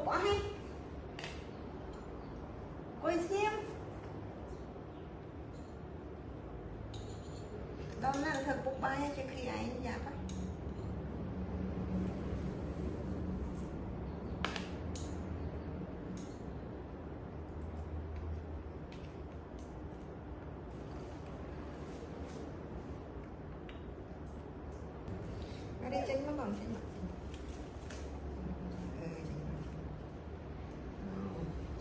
quá hay coi xem đâu là thật bục bay cho khi ấy dạ phải ở đây tránh nó bằng tránh mặt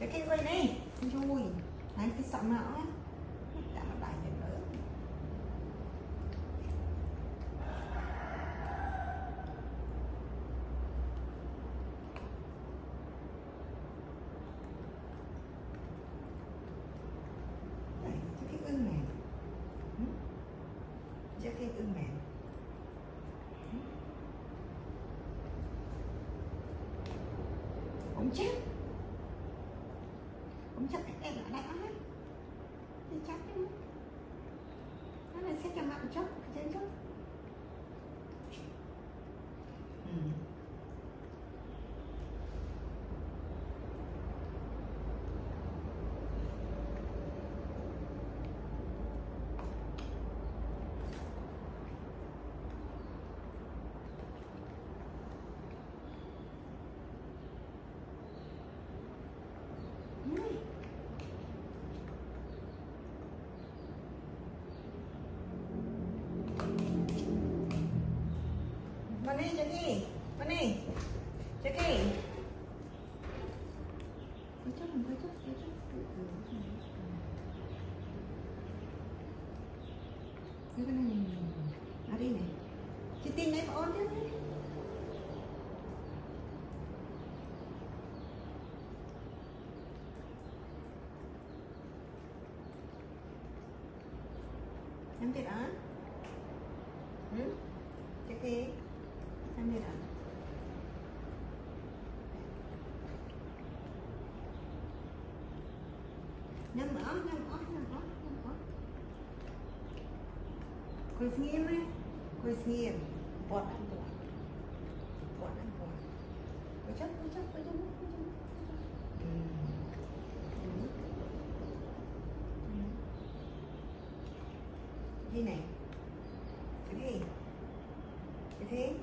cho cái quay này chui đấy cái sọ não á đã nó đại được nữa đấy cho cái ưng này cho cái ưng này ông chết em ở đây á thì chắc chứ nó là sẽ cho mặt chút trên chút Mana Jackie? Mana? Jackie. Kocok. Cái này ở đây này. Chị tin này ổn chứ? Em biết á? Jackie. Em biết á? Nhâm ó. Coi nghiêm đi. Coi nghiêm. Bọt ăn bọt. Kocok. Cái này. Cái thế.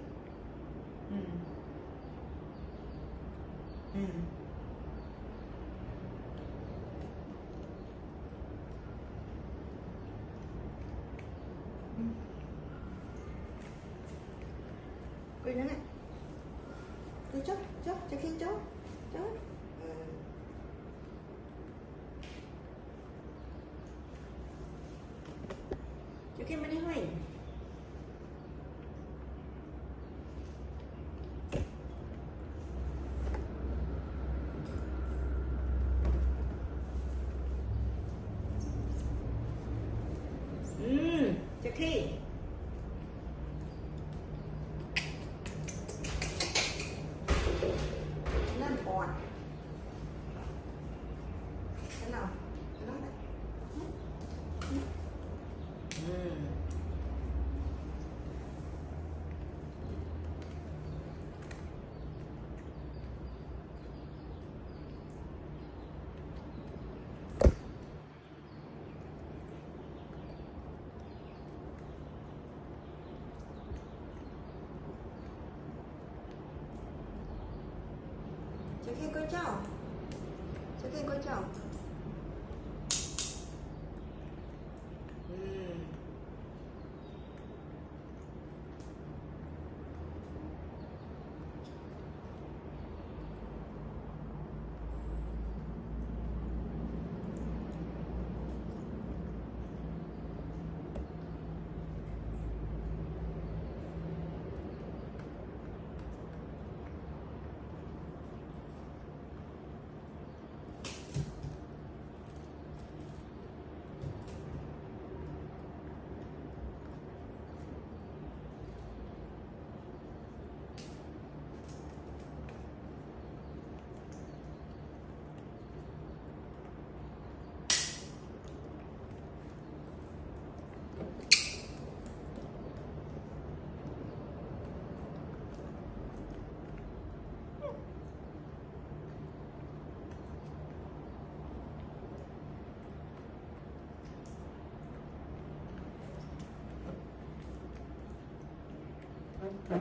Quỳ nữa này. Cứ chốt cho khi chốt. Cho khi mình đi hoài. Cho khi lên bọt thế nào cho nó cho khi coi cháu Đấy.